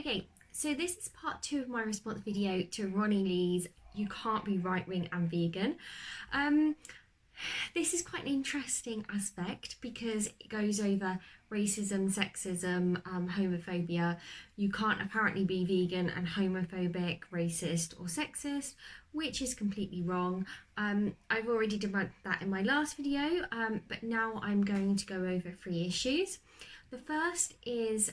Okay, so this is part 2 of my response video to Ronnie Lee's "You Can't Be Right-Wing and Vegan." This is quite an interesting aspect because it goes over racism, sexism, homophobia. You can't apparently be vegan and homophobic, racist or sexist, which is completely wrong. I've already debunked that in my last video, but now I'm going to go over 3 issues. The first is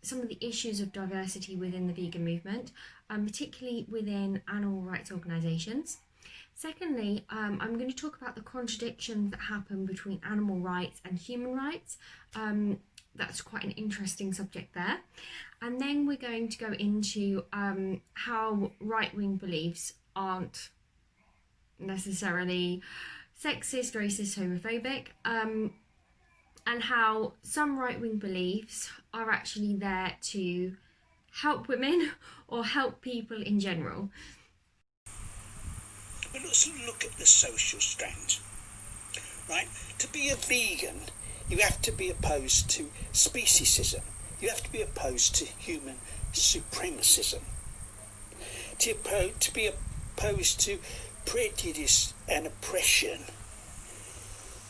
some of the issues of diversity within the vegan movement, particularly within animal rights organisations. Secondly, I'm going to talk about the contradictions that happen between animal rights and human rights. That's quite an interesting subject there. And then we're going to go into how right-wing beliefs aren't necessarily sexist, racist, homophobic, and how some right-wing beliefs are actually there to help women or help people in general. But let's look at the social strand, right? To be a vegan, you have to be opposed to speciesism. You have to be opposed to human supremacism. To be opposed to prejudice and oppression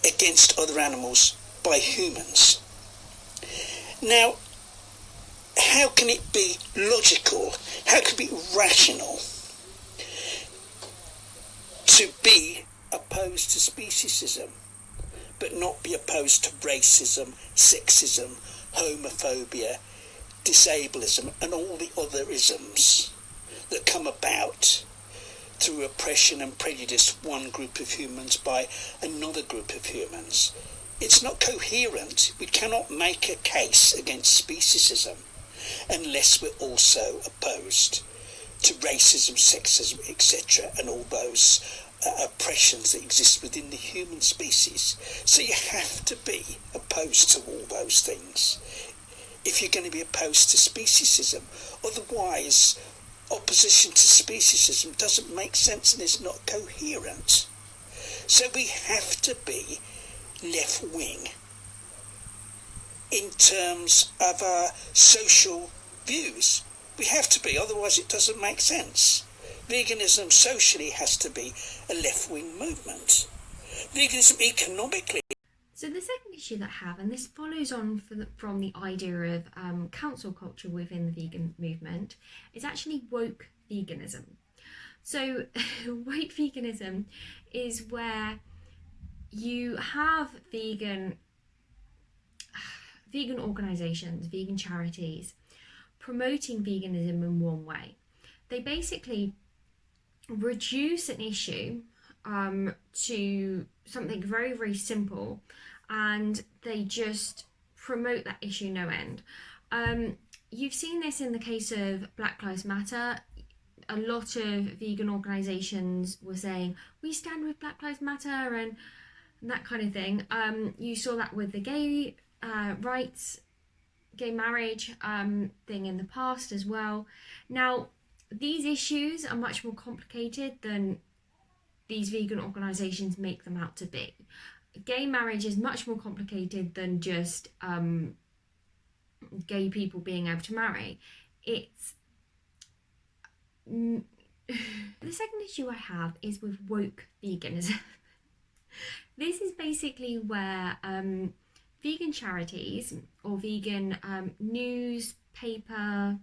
against other animals by humans. Now, how can it be logical? How can it be rational to be opposed to speciesism, but not be opposed to racism, sexism, homophobia, disableism, and all the other isms that come about through oppression and prejudice one group of humans by another group of humans? It's not coherent. We cannot make a case against speciesism unless we're also opposed to racism, sexism, etc., and all those oppressions that exist within the human species. So you have to be opposed to all those things if you're going to be opposed to speciesism. Otherwise, opposition to speciesism doesn't make sense and is not coherent. So we have to be left-wing in terms of our social views. We have to be, otherwise it doesn't make sense. Veganism socially has to be a left-wing movement. Veganism economically. So the second issue that I have, and this follows on from the idea of council culture within the vegan movement, is actually woke veganism. So woke veganism is where you have vegan organisations, vegan charities, promoting veganism in one way. They basically reduce an issue to something very, very simple, and they just promote that issue no end. You've seen this in the case of Black Lives Matter. A lot of vegan organisations were saying, we stand with Black Lives Matter and that kind of thing. You saw that with the gay rights, gay marriage thing in the past as well. Now, these issues are much more complicated than these vegan organisations make them out to be. Gay marriage is much more complicated than just gay people being able to marry. It's the second issue I have is with woke veganism. This is basically where vegan charities or vegan newspaper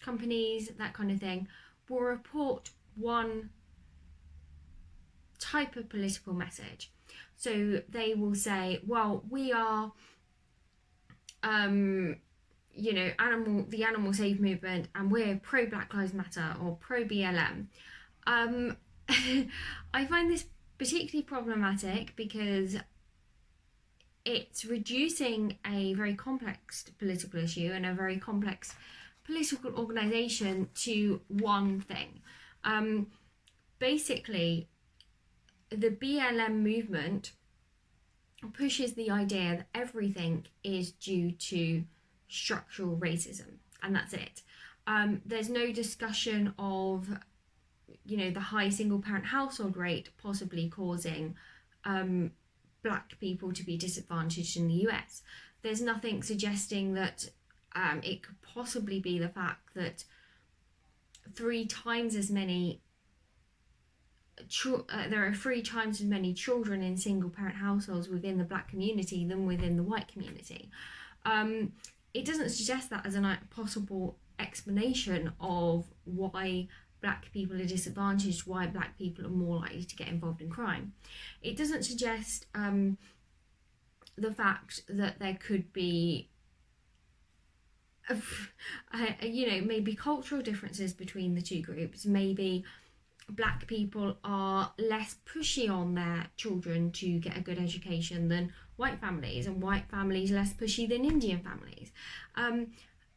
companies, that kind of thing, will report one type of political message. So they will say, well, we are the animal save movement, and we're pro Black Lives Matter or pro BLM. I find this particularly problematic because it's reducing a very complex political issue and a very complex political organisation to one thing. Basically, the BLM movement pushes the idea that everything is due to structural racism, and that's it. There's no discussion of, the high single parent household rate possibly causing black people to be disadvantaged in the US. There's nothing suggesting that it could possibly be the fact that 3 times as many there are 3 times as many children in single parent households within the black community than within the white community. It doesn't suggest that as a possible explanation of why black people are disadvantaged, why black people are more likely to get involved in crime. It doesn't suggest the fact that there could be maybe cultural differences between the two groups. Maybe black people are less pushy on their children to get a good education than white families, and white families less pushy than Indian families.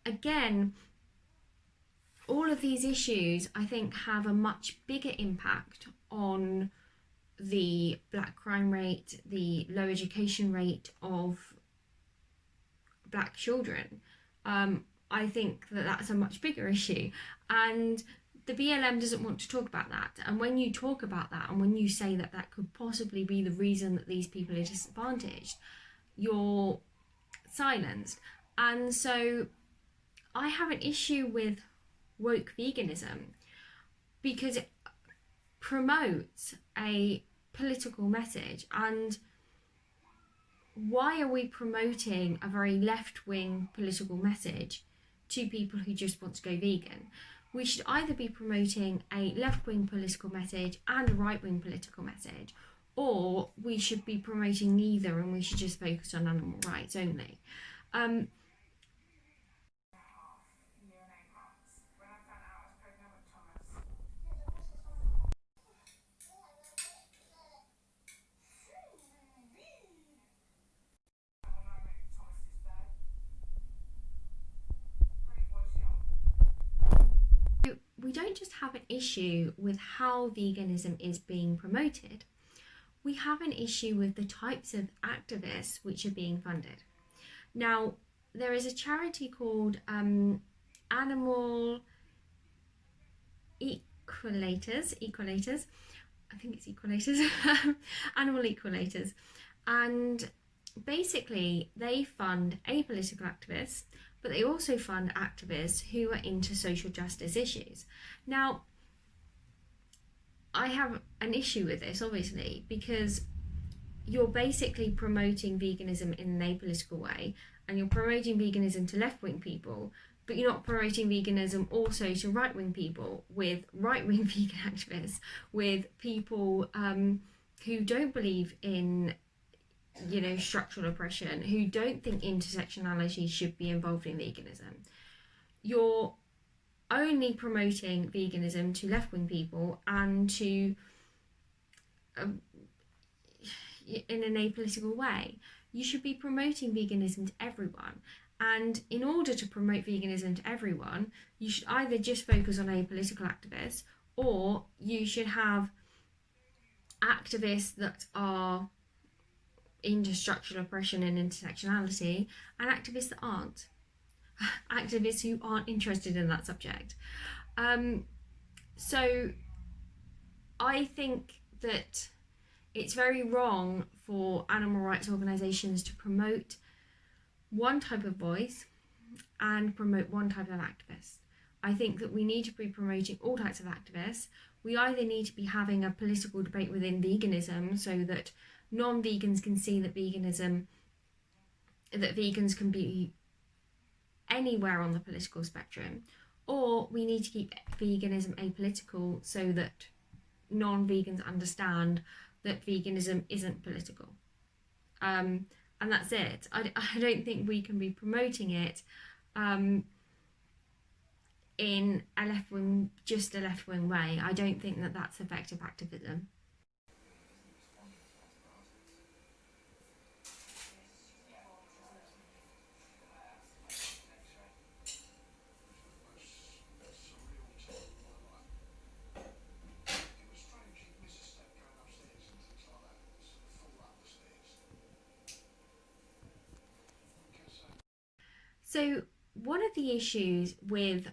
Again, all of these issues, I think, have a much bigger impact on the black crime rate, the low education rate of black children. I think that that's a much bigger issue, and the BLM doesn't want to talk about that. And when you talk about that, and when you say that that could possibly be the reason that these people are disadvantaged, you're silenced. And so I have an issue with woke veganism because it promotes a political message. And why are we promoting a very left-wing political message to people who just want to go vegan? We should either be promoting a left-wing political message and a right-wing political message, or we should be promoting neither and we should just focus on animal rights only. We don't just have an issue with how veganism is being promoted, we have an issue with the types of activists which are being funded. Now, there is a charity called Animal Equalators, I think it's Equalators, Animal Equalators, and basically they fund apolitical activists, but they also fund activists who are into social justice issues. Now, I have an issue with this, obviously, because you're basically promoting veganism in an apolitical way, and you're promoting veganism to left-wing people, but you're not promoting veganism also to right-wing people, with right-wing vegan activists, with people who don't believe in structural oppression, who don't think intersectionality should be involved in veganism. You're only promoting veganism to left-wing people and to in an apolitical way. You should be promoting veganism to everyone, and in order to promote veganism to everyone, you should either just focus on apolitical activists, or you should have activists that are into structural oppression and intersectionality, and activists that aren't. Activists who aren't interested in that subject. So I think that it's very wrong for animal rights organisations to promote one type of voice and promote one type of activist. I think that we need to be promoting all types of activists. We either need to be having a political debate within veganism so that non-vegans can see that vegans can be anywhere on the political spectrum, or we need to keep veganism apolitical so that non-vegans understand that veganism isn't political. And that's it. I don't think we can be promoting it in a left-wing way. I don't think that that's effective activism. So one of the issues with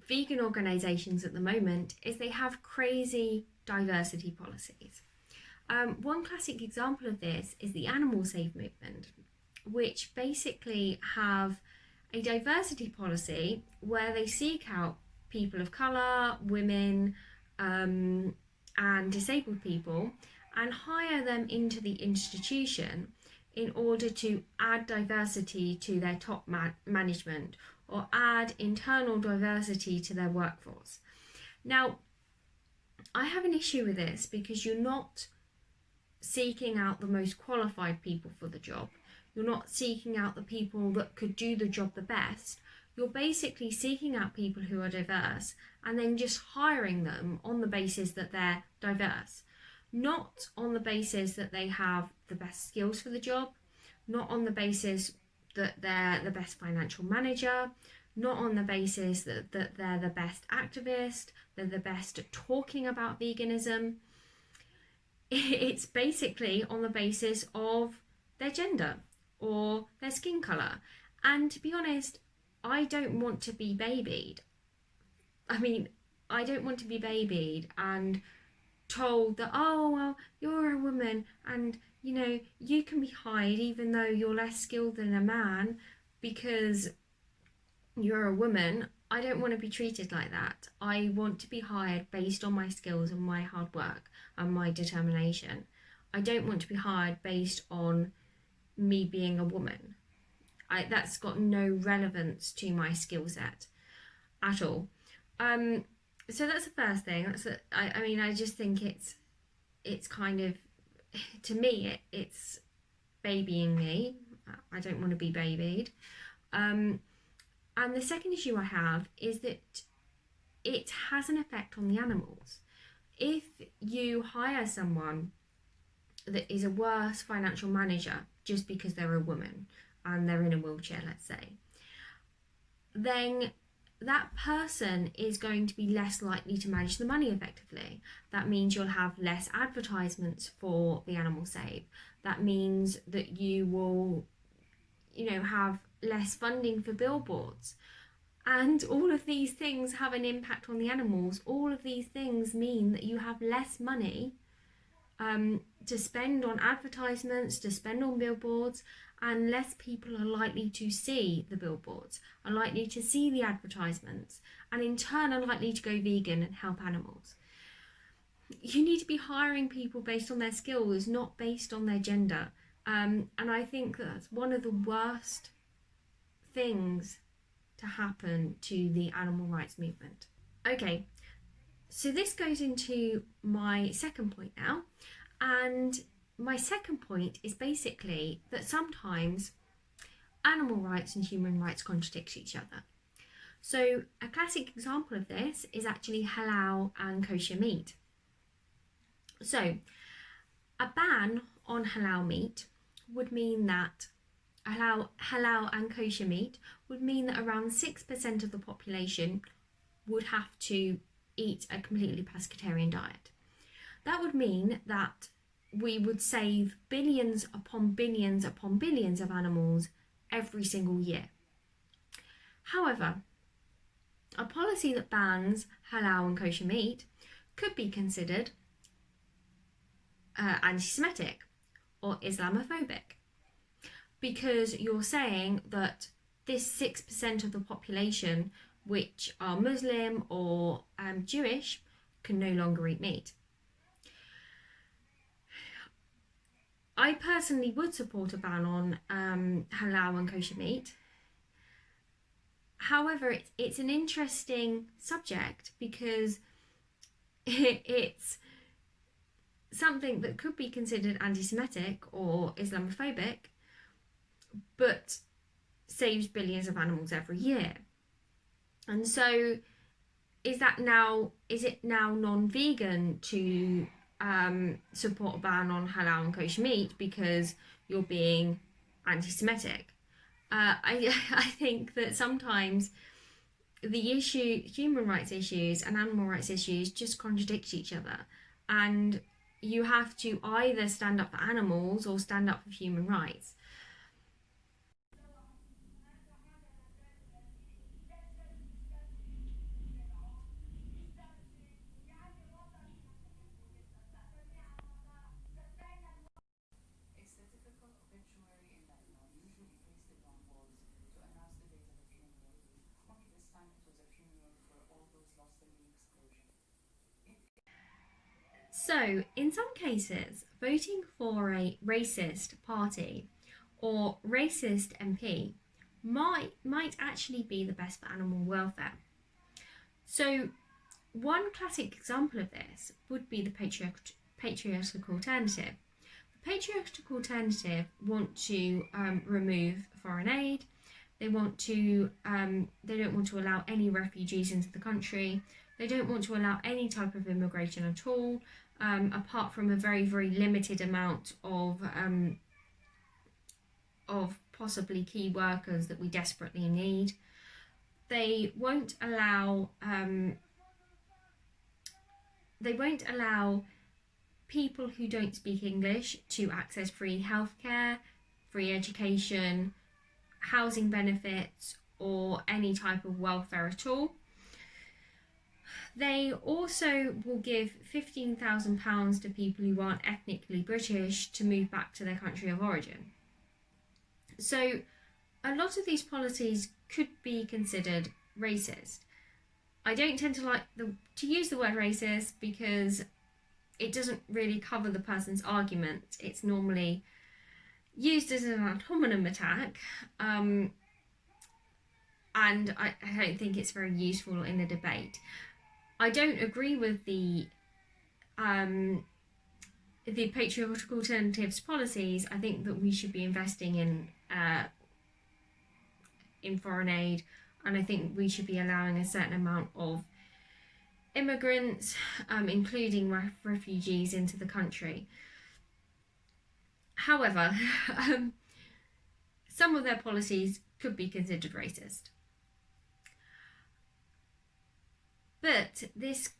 vegan organisations at the moment is they have crazy diversity policies. One classic example of this is the animal save movement, which basically have a diversity policy where they seek out people of colour, women, and disabled people and hire them into the institution in order to add diversity to their top management or add internal diversity to their workforce. Now, I have an issue with this because you're not seeking out the most qualified people for the job. You're not seeking out the people that could do the job the best. You're basically seeking out people who are diverse and then just hiring them on the basis that they're diverse, not on the basis that they have the best skills for the job, not on the basis that they're the best financial manager, not on the basis that they're the best activist, they're the best at talking about veganism. It's basically on the basis of their gender or their skin colour. And to be honest, I don't want to be babied. I don't want to be babied and told that, oh, well, you're a woman and, you can be hired even though you're less skilled than a man because you're a woman. I don't want to be treated like that. I want to be hired based on my skills and my hard work and my determination. I don't want to be hired based on me being a woman. That's got no relevance to my skill set at all. So that's the first thing. I just think it's kind of, to me, it's babying me. I don't want to be babied. And the second issue I have is that it has an effect on the animals. If you hire someone that is a worse financial manager just because they're a woman and they're in a wheelchair, let's say, then that person is going to be less likely to manage the money effectively. That means you'll have less advertisements for the animal save. That means that you will, have less funding for billboards. And all of these things have an impact on the animals. All of these things mean that you have less money to spend on advertisements, to spend on billboards, and less people are likely to see the billboards, are likely to see the advertisements, and in turn are likely to go vegan and help animals. You need to be hiring people based on their skills, not based on their gender. And I think that's one of the worst things to happen to the animal rights movement. Okay, so this goes into my second point now, and my second point is basically that sometimes animal rights and human rights contradict each other. So a classic example of this is actually halal and kosher meat. So a ban on halal meat would mean that halal and kosher meat would mean that around 6% of the population would have to eat a completely pescatarian diet. That would mean that we would save billions upon billions upon billions of animals every single year. However, a policy that bans halal and kosher meat could be considered anti-Semitic or Islamophobic, because you're saying that this 6% of the population which are Muslim or Jewish can no longer eat meat. I personally would support a ban on halal and kosher meat. However, it's an interesting subject because it's something that could be considered anti-Semitic or Islamophobic, but saves billions of animals every year. And so is it now non-vegan to support a ban on halal and kosher meat because you're being anti-Semitic? I think that sometimes the human rights issues and animal rights issues just contradict each other, and you have to either stand up for animals or stand up for human rights. So, in some cases, voting for a racist party or racist MP might actually be the best for animal welfare. So, one classic example of this would be the patriotic alternative. The patriotic alternative want to remove foreign aid. They want to. They don't want to allow any refugees into the country. They don't want to allow any type of immigration at all, apart from a very, very limited amount of possibly key workers that we desperately need. They won't allow. They won't allow people who don't speak English to access free healthcare, free education, housing benefits, or any type of welfare at all. They also will give £15,000 to people who aren't ethnically British to move back to their country of origin. So a lot of these policies could be considered racist. I don't tend to like to use the word racist because it doesn't really cover the person's argument. It's normally used as an ad hominem attack, and I don't think it's very useful in a debate. I don't agree with the patriotic alternatives policies. I think that we should be investing in foreign aid, and I think we should be allowing a certain amount of immigrants, including refugees, into the country. However, some of their policies could be considered racist. But this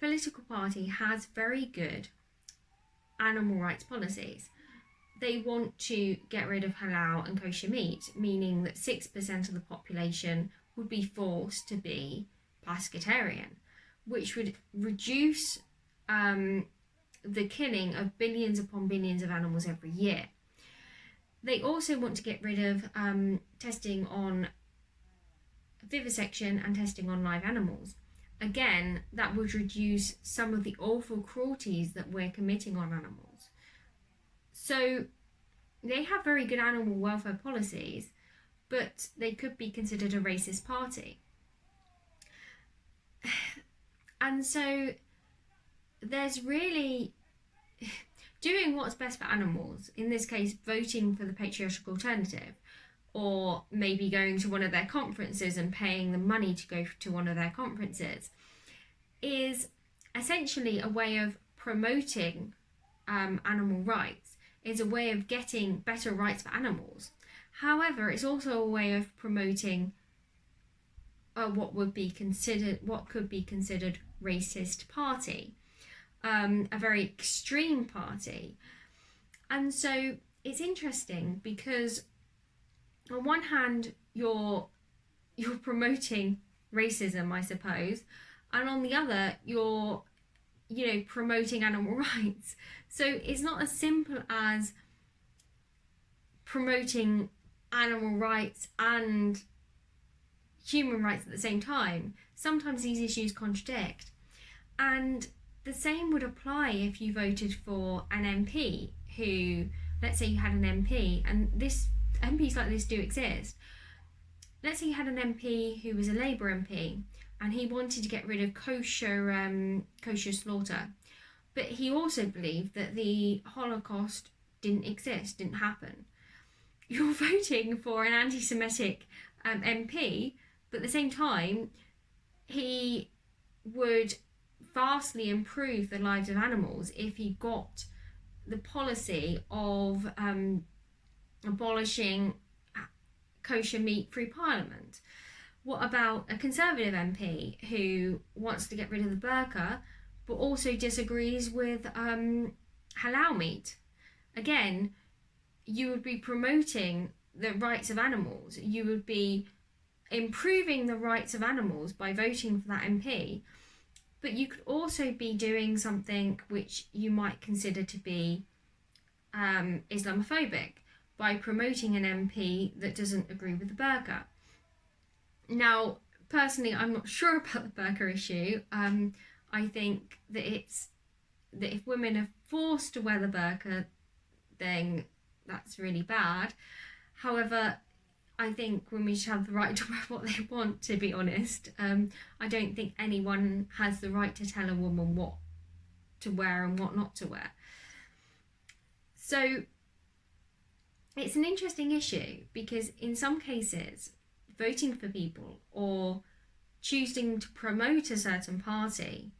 political party has very good animal rights policies. They want to get rid of halal and kosher meat, meaning that 6% of the population would be forced to be pescatarian, which would reduce the killing of billions upon billions of animals every year. They also want to get rid of testing on vivisection and testing on live animals. Again, that would reduce some of the awful cruelties that we're committing on animals. So they have very good animal welfare policies, but they could be considered a racist party. And so there's really doing what's best for animals, in this case voting for the patriotic alternative, or maybe going to one of their conferences and paying them money to go to one of their conferences, is essentially a way of promoting animal rights. It's a way of getting better rights for animals. However, it's also a way of promoting what could be considered racist party, a very extreme party. And so it's interesting because on one hand you're promoting racism, I suppose, and on the other you're promoting animal rights. So it's not as simple as promoting animal rights and human rights at the same time. Sometimes these issues contradict. And the same would apply if you voted for an MP who, let's say you had an MP, and MPs like this do exist. Let's say you had an MP who was a Labour MP and he wanted to get rid of kosher slaughter, but he also believed that the Holocaust didn't exist, didn't happen. You're voting for an anti-Semitic MP, but at the same time he would vastly improve the lives of animals if he got the policy of abolishing kosher meat through Parliament. What about a Conservative MP who wants to get rid of the burqa but also disagrees with halal meat? Again, you would be promoting the rights of animals. You would be improving the rights of animals by voting for that MP, but you could also be doing something which you might consider to be Islamophobic by promoting an MP that doesn't agree with the burqa. Now, personally, I'm not sure about the burqa issue. I think that if women are forced to wear the burqa, then that's really bad. However, I think women should have the right to wear what they want, to be honest. I don't think anyone has the right to tell a woman what to wear and what not to wear. So it's an interesting issue, because in some cases, voting for people or choosing to promote a certain party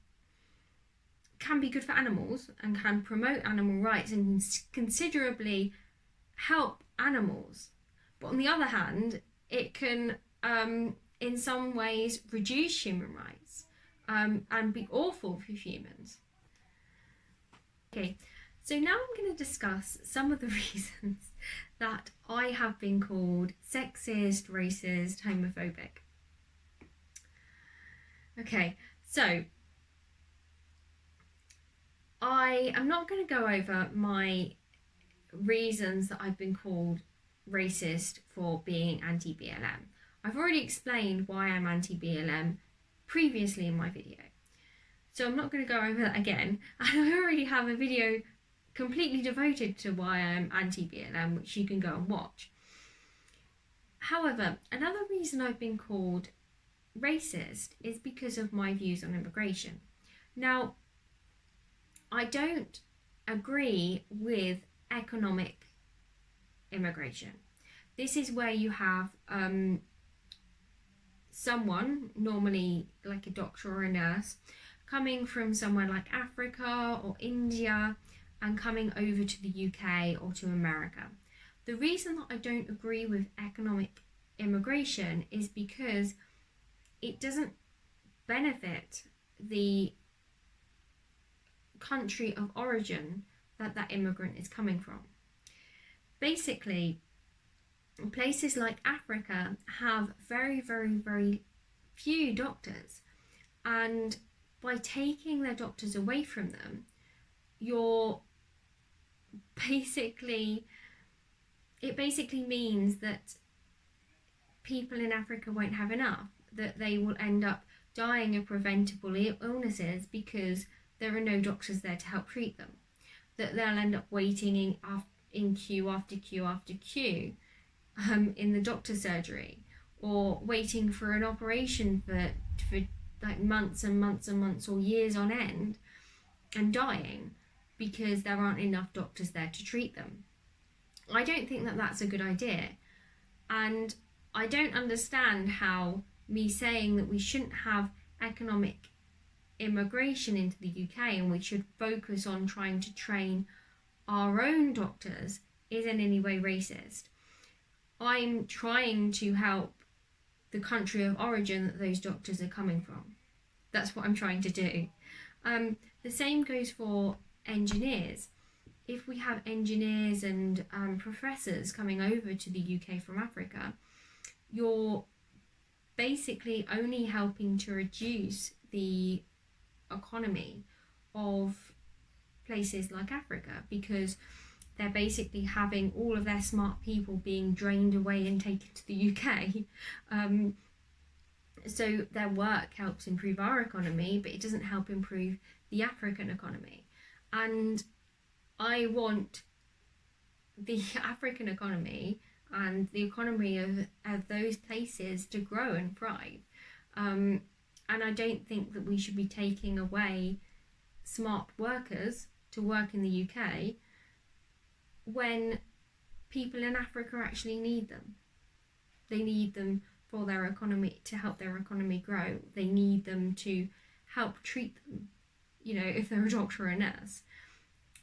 can be good for animals and can promote animal rights and considerably help animals. But on the other hand, it can, in some ways, reduce human rights and be awful for humans. Okay, so now I'm going to discuss some of the reasons that I have been called sexist, racist, homophobic. Okay, so I am not going to go over my reasons that I've been called racist for being anti-BLM. I've already explained why I'm anti-BLM previously in my video, so I'm not going to go over that again. And I already have a video completely devoted to why I'm anti-BLM, which you can go and watch. However, another reason I've been called racist is because of my views on immigration. Now, I don't agree with economic immigration. This is where you have someone, normally like a doctor or a nurse, coming from somewhere like Africa or India and coming over to the UK or to America. The reason that I don't agree with economic immigration is because it doesn't benefit the country of origin that that immigrant is coming from. Basically, places like Africa have very, very, very few doctors, and by taking their doctors away from them, it basically means that people in Africa won't have enough, that they will end up dying of preventable illnesses because there are no doctors there to help treat them, that they'll end up waiting in queue after queue after queue in the doctor's surgery, or waiting for an operation for like months and months and months or years on end, and dying because there aren't enough doctors there to treat them. I don't think that that's a good idea, and I don't understand how me saying that we shouldn't have economic immigration into the UK and we should focus on trying to train our own doctors is in any way racist. I'm trying to help the country of origin that those doctors are coming from. That's what I'm trying to do. The same goes for engineers. If we have engineers and professors coming over to the UK from Africa, you're basically only helping to reduce the economy of places like Africa, because they're basically having all of their smart people being drained away and taken to the UK. So their work helps improve our economy, but it doesn't help improve the African economy. And I want the African economy and the economy of those places to grow and thrive. And I don't think that we should be taking away smart workers to work in the UK when people in Africa actually need them. They need them for their economy, to help their economy grow. They need them to help treat them, if they're a doctor or a nurse.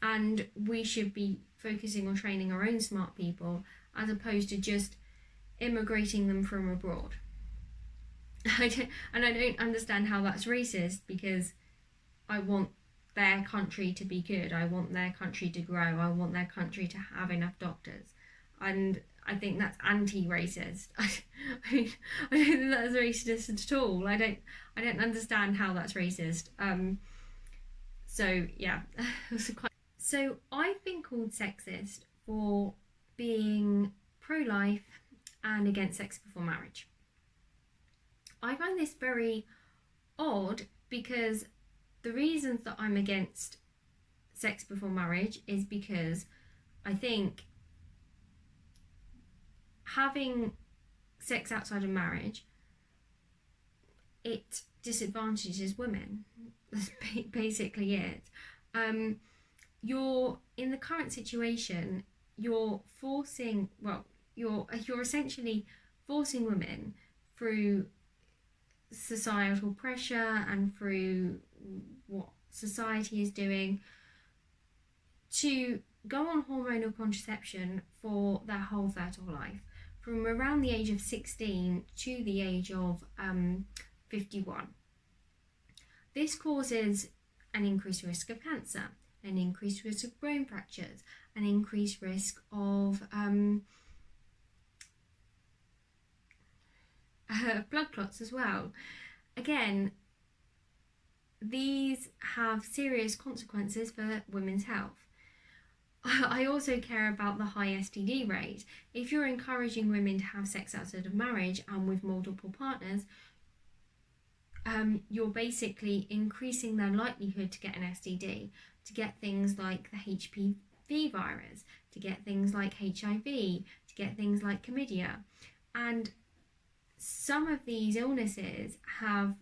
And we should be focusing on training our own smart people as opposed to just immigrating them from abroad. I don't understand how that's racist, because I want their country to be good. I want their country to grow. I want their country to have enough doctors. And I think that's anti-racist. I don't think that's racist at all. I don't understand how that's racist. So yeah, So I've been called sexist for being pro-life and against sex before marriage. I find this very odd, because the reasons that I'm against sex before marriage is because I think having sex outside of marriage, it disadvantages women. That's basically it. You're in the current situation, you're forcing, well, you're essentially forcing women through societal pressure and through what society is doing to go on hormonal contraception for their whole fertile life, from around the age of 16 to the age of 51. This causes an increased risk of cancer, an increased risk of bone fractures, an increased risk of blood clots as well. Again, these have serious consequences for women's health. I also care about the high STD rate. If you're encouraging women to have sex outside of marriage and with multiple partners, you're basically increasing their likelihood to get an STD, to get things like the HPV virus, to get things like HIV, to get things like chlamydia. And some of these illnesses have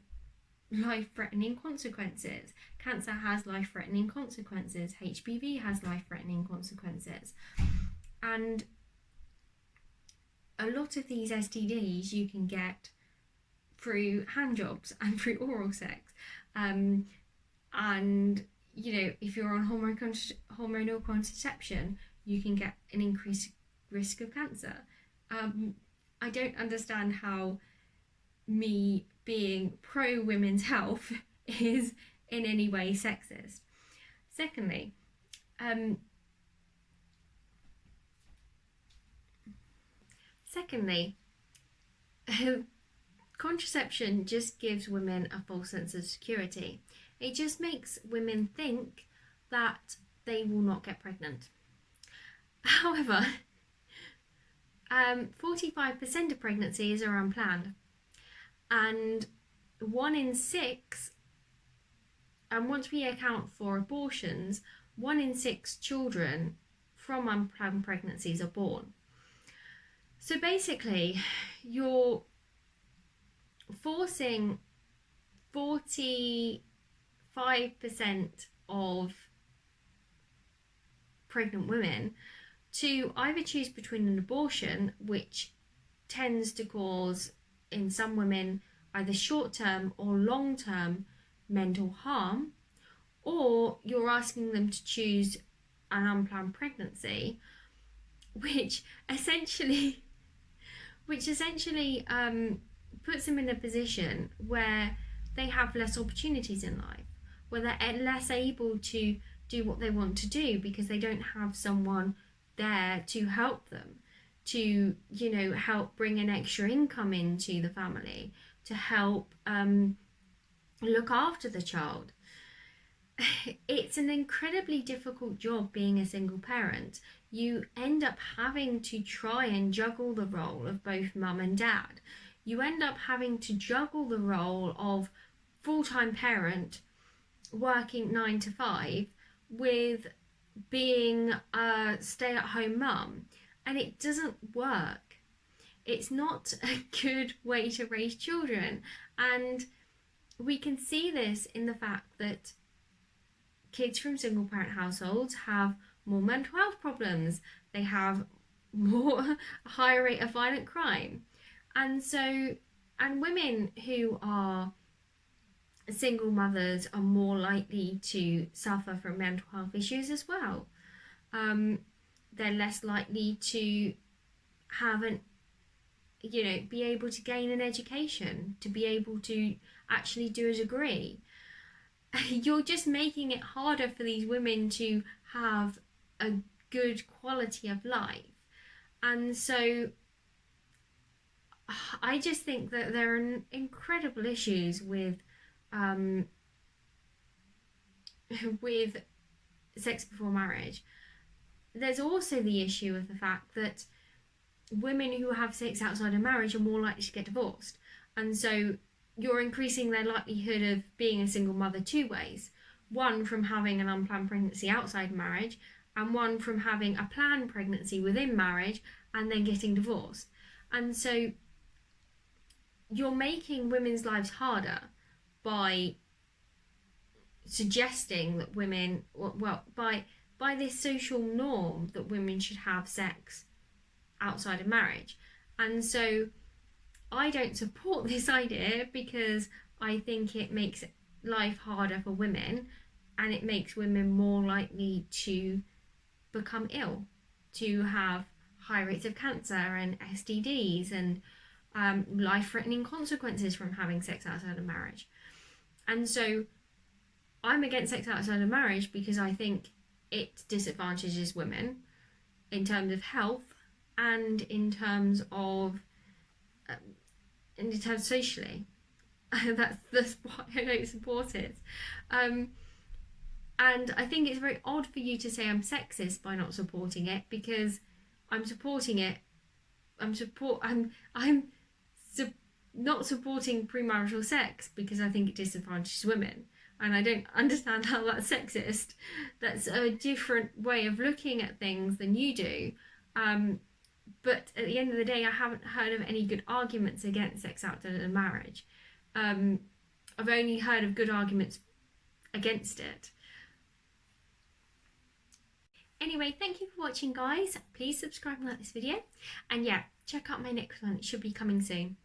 life-threatening consequences. Cancer has life-threatening consequences. HPV has life-threatening consequences. And a lot of these STDs you can get through hand jobs and through oral sex. And, you know, if you're on hormonal contraception, you can get an increased risk of cancer. I don't understand how me being pro women's health is in any way sexist. Secondly, contraception just gives women a false sense of security. It just makes women think that they will not get pregnant. However, 45% of pregnancies are unplanned, and 1 in 6, and once we account for abortions, 1 in 6 children from unplanned pregnancies are born. So basically, you're forcing 45% of pregnant women to either choose between an abortion, which tends to cause, in some women, either short-term or long-term mental harm, or you're asking them to choose an unplanned pregnancy, which essentially puts them in a position where they have less opportunities in life, where they're less able to do what they want to do because they don't have someone there to help them, to, you know, help bring an extra income into the family, to help look after the child. It's an incredibly difficult job being a single parent. You end up having to try and juggle the role of both mum and dad. You end up having to juggle the role of full-time parent working 9 to 5 with being a stay-at-home mum, and it doesn't work. It's not a good way to raise children, and we can see this in the fact that kids from single parent households have more mental health problems, they have a higher rate of violent crime, and women who are single mothers are more likely to suffer from mental health issues as well. They're less likely to have be able to gain an education, to be able to actually do a degree. You're just making it harder for these women to have a good quality of life. And so I just think that there are incredible issues with sex before marriage. There's also the issue of the fact that women who have sex outside of marriage are more likely to get divorced. And so you're increasing their likelihood of being a single mother two ways. One from having an unplanned pregnancy outside marriage, and one from having a planned pregnancy within marriage and then getting divorced. And so you're making women's lives harder by suggesting that women, well, by this social norm that women should have sex outside of marriage. And so I don't support this idea, because I think it makes life harder for women, and it makes women more likely to become ill, to have high rates of cancer and STDs and life-threatening consequences from having sex outside of marriage. And so I'm against sex outside of marriage because I think it disadvantages women in terms of health and in terms socially. that's why I don't support it. And I think it's very odd for you to say I'm sexist by not supporting it, because I'm supporting it. I'm not supporting premarital sex because I think it disadvantages women, and I don't understand how that's sexist. That's a different way of looking at things than you do. But at the end of the day, I haven't heard of any good arguments against sex outside of marriage. I've only heard of good arguments against it. Anyway, thank you for watching, guys. Please subscribe and like this video. And yeah, check out my next one. It should be coming soon.